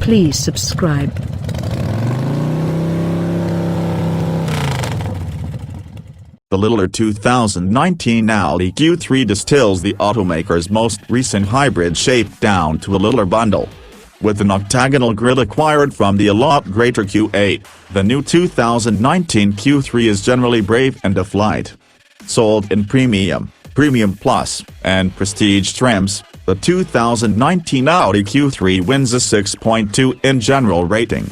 Please subscribe. The littler 2019 Audi Q3 distills the automaker's most recent hybrid shape down to a littler bundle. With an octagonal grille acquired from the a lot greater Q8, the new 2019 Q3 is generally brave and a flight. Sold in Premium, Premium Plus, and Prestige trims, the 2019 Audi Q3 wins a 6.2 in general rating.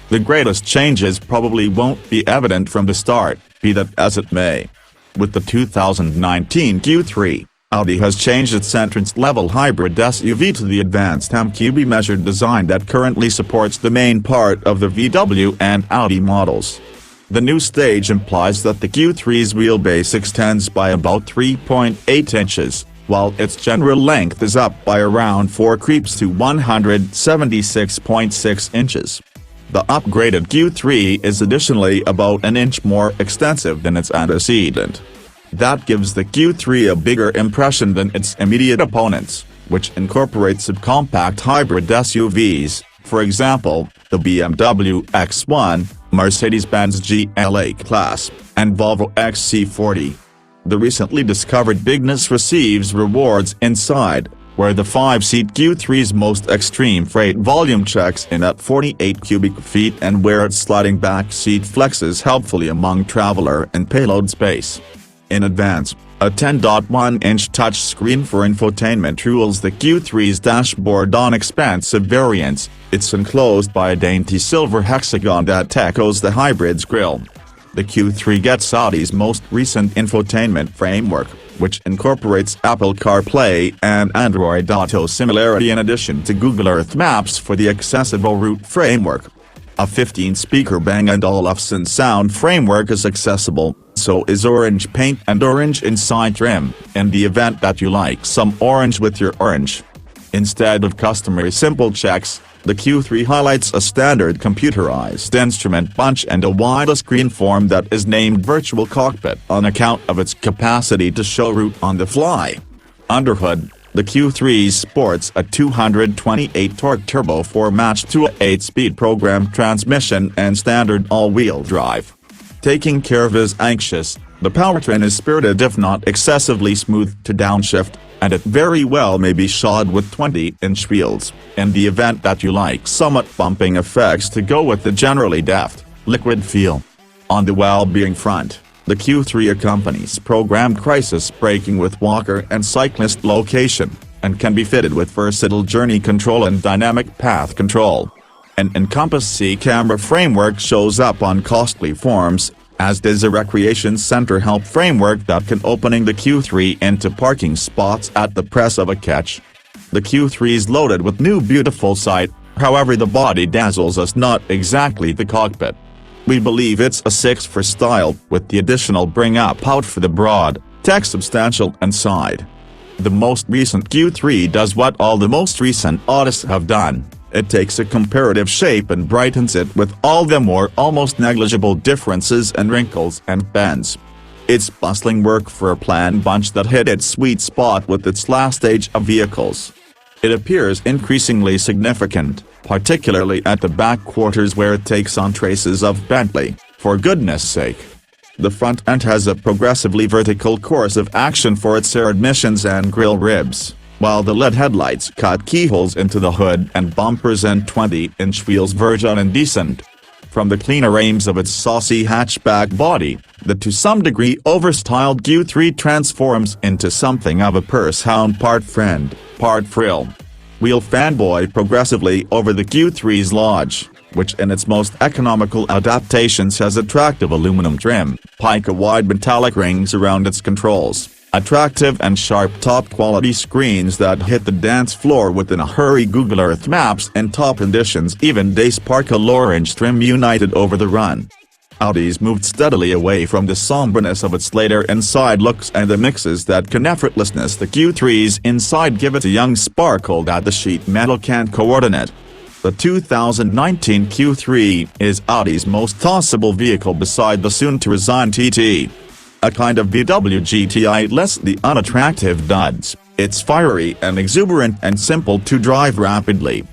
The greatest changes probably won't be evident from the start, be that as it may. With the 2019 Q3, Audi has changed its entrance-level hybrid SUV to the advanced MQB measured design that currently supports the main part of the VW and Audi models. The new stage implies that the Q3's wheelbase extends by about 3.8 inches, while its general length is up by around 4 creeps to 176.6 inches. The upgraded Q3 is additionally about an inch more extensive than its antecedent. That gives the Q3 a bigger impression than its immediate opponents, which incorporate subcompact hybrid SUVs, for example, the BMW X1, Mercedes-Benz GLA-Class, and Volvo XC40. The recently discovered bigness receives rewards inside, where the 5-seat Q3's most extreme freight volume checks in at 48 cubic feet and where its sliding back seat flexes helpfully among traveler and payload space. In advance, a 10.1-inch touchscreen for infotainment rules the Q3's dashboard on expansive variants. It's enclosed by a dainty silver hexagon that echoes the hybrid's grille. The Q3 gets Audi's most recent infotainment framework, which incorporates Apple CarPlay and Android Auto similarity in addition to Google Earth Maps for the accessible route framework. A 15-speaker Bang and Olufsen sound framework is accessible, so is orange paint and orange inside trim, in the event that you like some orange with your orange. Instead of customary simple checks, the Q3 highlights a standard computerized instrument bunch and a wide-screen form that is named Virtual Cockpit on account of its capacity to show route on the fly. Underhood, the Q3 sports a 228 torque turbo 4-matched to a 8-speed programmed transmission and standard all-wheel drive. Taking care of is anxious, the powertrain is spirited if not excessively smooth to downshift, and it very well may be shod with 20-inch wheels, in the event that you like somewhat bumping effects to go with the generally deft, liquid feel. On the well-being front, the Q3 accompanies programmed crisis braking with walker and cyclist location, and can be fitted with versatile journey control and dynamic path control. An Encompass C camera framework shows up on costly forms, as does a recreation center help framework that can opening the Q3 into parking spots at the press of a catch. The Q3 is loaded with new beautiful sight, however the body dazzles us not exactly the cockpit. We believe it's a 6 for style, with the additional bring up out for the broad, tech substantial and side. The most recent Q3 does what all the most recent Audis have done. It takes a comparative shape and brightens it with all the more almost negligible differences and wrinkles and bends. It's bustling work for a planned bunch that hit its sweet spot with its last stage of vehicles. It appears increasingly significant, particularly at the back quarters where it takes on traces of Bentley, for goodness sake. The front end has a progressively vertical course of action for its air admissions and grille ribs, while the LED headlights cut keyholes into the hood and bumpers and 20-inch wheels verge on indecent. From the cleaner aims of its saucy hatchback body, the to some degree overstyled Q3 transforms into something of a purse hound part friend, part frill. Wheel fanboy progressively over the Q3's Lodge, which in its most economical adaptations has attractive aluminum trim, pica-wide metallic rings around its controls, attractive and sharp top-quality screens that hit the dance floor within a hurry, Google Earth Maps and top conditions, even day sparkle orange trim united over the run. Audi's moved steadily away from the somberness of its later inside looks and the mixes that can effortlessness the Q3's inside give it a young sparkle that the sheet metal can't coordinate. The 2019 Q3 is Audi's most tossable vehicle beside the soon-to-resign TT. A kind of VW GTI less the unattractive duds, it's fiery and exuberant and simple to drive rapidly.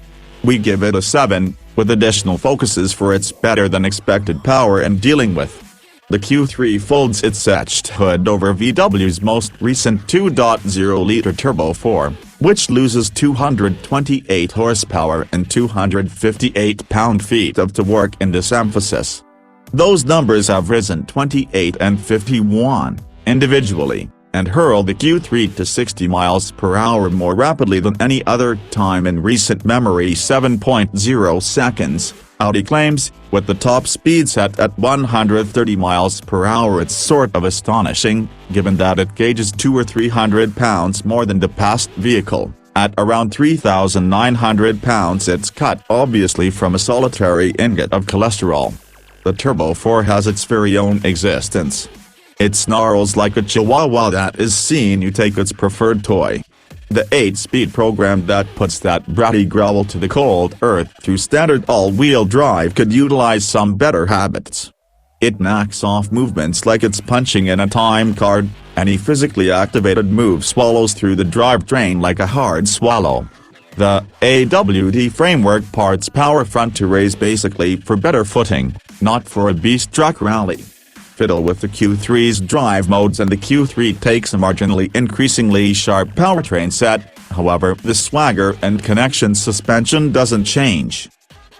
We give it a 7, with additional focuses for its better-than-expected power and dealing with. The Q3 folds its etched hood over VW's most recent 2.0-liter Turbo 4, which loses 228 horsepower and 258 pound-feet of torque in this emphasis. Those numbers have risen 28 and 51, individually, and hurl the Q3 to 60 miles per hour more rapidly than any other time in recent memory. 7.0 seconds, Audi claims, with the top speed set at 130 miles per hour. It's sort of astonishing, given that it gauges 200 or 300 pounds more than the past vehicle. At around 3,900 pounds it's cut obviously from a solitary ingot of cholesterol. The Turbo 4 has its very own existence. It snarls like a chihuahua that is seen you take its preferred toy. The 8-speed program that puts that bratty growl to the cold earth through standard all-wheel drive could utilize some better habits. It knocks off movements like it's punching in a time card. Any physically activated move swallows through the drivetrain like a hard swallow. The AWD framework parts power front to raise basically for better footing, not for a beast truck rally. Fiddle with the Q3's drive modes and the Q3 takes a marginally increasingly sharp powertrain set, however the swagger and connection suspension doesn't change.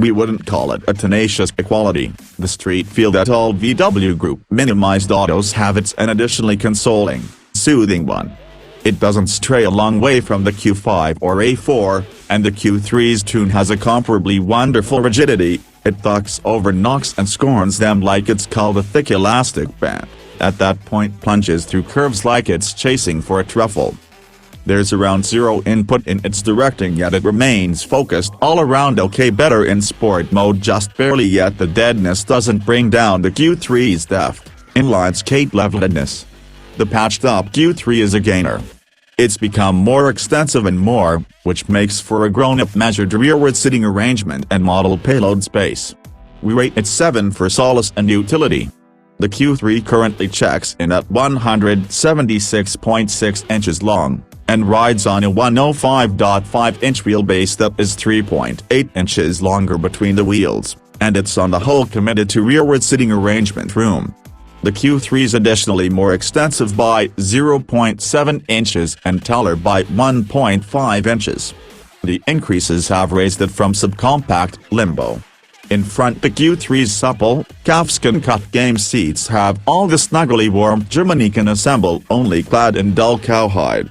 We wouldn't call it a tenacious equality. The street feel that all VW Group minimized autos have it's an additionally consoling, soothing one. It doesn't stray a long way from the Q5 or A4, and the Q3's tune has a comparably wonderful rigidity. It ducks over knocks and scorns them like it's called a thick elastic band. At that point plunges through curves like it's chasing for a truffle. There's around zero input in its directing, yet it remains focused all around okay, better in sport mode just barely, yet the deadness doesn't bring down the Q3's deft, inline skate leveledness. The patched up Q3 is a gainer. It's become more extensive and more, which makes for a grown-up measured rearward sitting arrangement and model payload space. We rate it 7 for solace and utility. The Q3 currently checks in at 176.6 inches long, and rides on a 105.5-inch wheelbase that is 3.8 inches longer between the wheels, and it's on the whole committed to rearward sitting arrangement room. The Q3 is additionally more extensive by 0.7 inches and taller by 1.5 inches. The increases have raised it from subcompact limbo. In front, the Q3's supple, calfskin-cut game seats have all the snuggly warmth Germany can assemble, only clad in dull cowhide.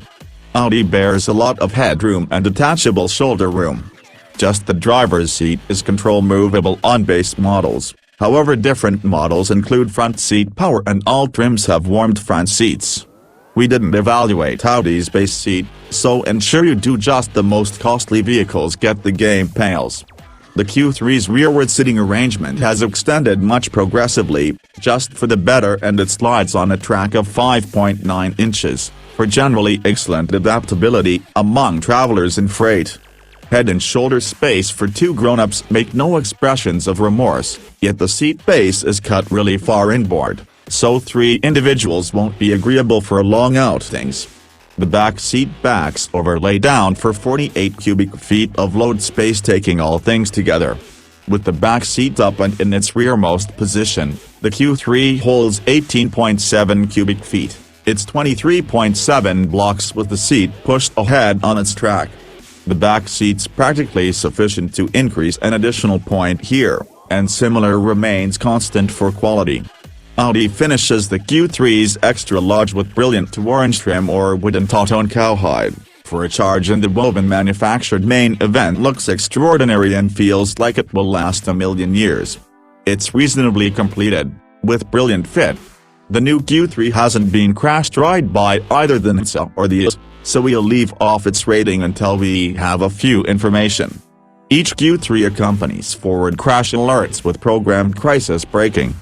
Audi bears a lot of headroom and detachable shoulder room. Just the driver's seat is control movable on base models. However, different models include front seat power and all trims have warmed front seats. We didn't evaluate Audi's base seat, so ensure you do. Just the most costly vehicles get the game pails. The Q3's rearward sitting arrangement has extended much progressively, just for the better, and it slides on a track of 5.9 inches, for generally excellent adaptability among travelers in freight. Head and shoulder space for two grown-ups make no expressions of remorse, yet the seat base is cut really far inboard, so 3 individuals won't be agreeable for long outings. The back seat backs over lay down for 48 cubic feet of load space, taking all things together. With the back seat up and in its rearmost position, the Q3 holds 18.7 cubic feet. It's 23.7 blocks with the seat pushed ahead on its track. The back seat's practically sufficient to increase an additional point here, and similar remains constant for quality. Audi finishes the Q3's extra large with brilliant orange trim or wooden tautone cowhide, for a charge, and the woven manufactured main event looks extraordinary and feels like it will last a million years. It's reasonably completed, with brilliant fit. The new Q3 hasn't been crash-tried by either the NHTSA or the IS, so we'll leave off its rating until we have a few information. Each Q3 accompanies forward crash alerts with programmed crisis braking.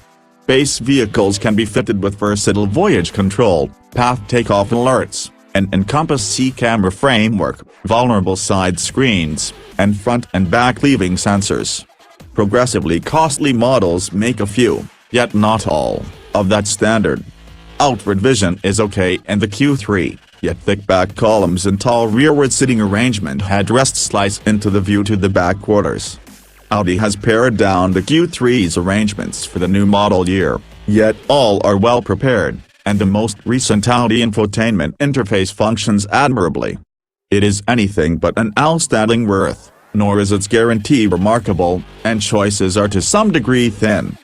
Base vehicles can be fitted with versatile voyage control, path takeoff alerts, an Encompass C-camera framework, vulnerable side screens, and front and back leaving sensors. Progressively costly models make a few, yet not all, of that standard. Outward vision is okay in the Q3, yet thick back columns and tall rearward seating arrangement headrests slice into the view to the back quarters. Audi has pared down the Q3's arrangements for the new model year, yet all are well prepared, and the most recent Audi infotainment interface functions admirably. It is anything but an outstanding worth, nor is its guarantee remarkable, and choices are to some degree thin.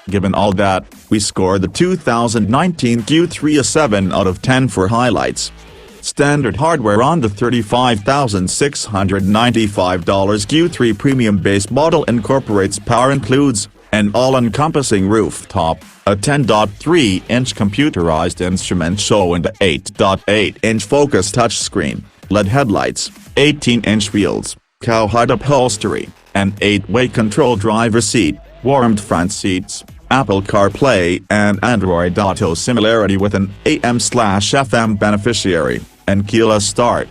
Given all that, we score the 2019 Q3 a 7 out of 10 for highlights. Standard hardware on the $35,695 Q3 premium base model incorporates power includes an all-encompassing rooftop, a 10.3-inch computerized instrument show and a 8.8-inch focus touchscreen, LED headlights, 18-inch wheels, cowhide upholstery, an 8-way control driver seat, warmed front seats, Apple CarPlay and Android Auto similarity with an AM/FM beneficiary, and keyless start.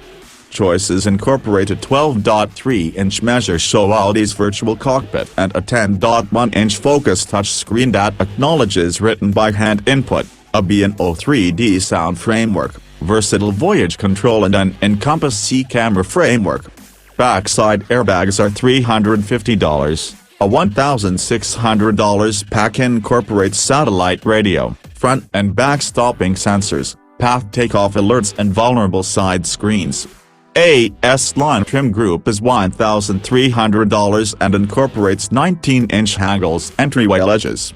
Choices incorporate a 12.3-inch measure show Audi's virtual cockpit and a 10.1-inch focus touchscreen that acknowledges written-by-hand input, a B&O 3D sound framework, versatile voyage control and an Encompass C camera framework. Backside airbags are $350. A $1,600 pack incorporates satellite radio, front and back stopping sensors, path takeoff alerts and vulnerable side screens. A S-Line trim group is $1,300 and incorporates 19-inch haggles entryway edges.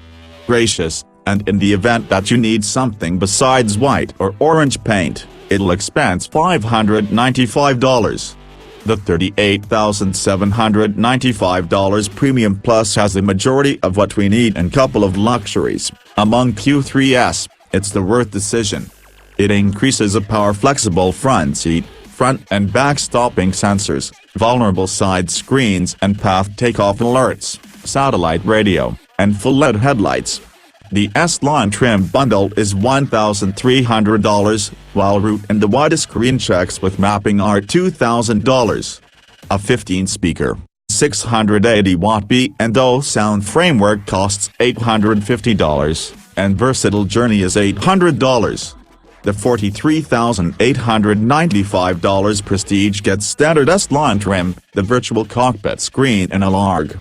Gracious, and in the event that you need something besides white or orange paint, it'll expense $595. The $38,795 Premium Plus has the majority of what we need and couple of luxuries. Among Q3s, it's the worth decision. It increases a power-flexible front seat, front and back stopping sensors, vulnerable side screens and path takeoff alerts, satellite radio, and full LED headlights. The S-Line trim bundle is $1,300, while route and the widest screen checks with mapping are $2,000. A 15-speaker, 680-watt B&O sound framework costs $850, and versatile journey is $800. The $43,895 Prestige gets standard S-Line trim, the virtual cockpit screen and a large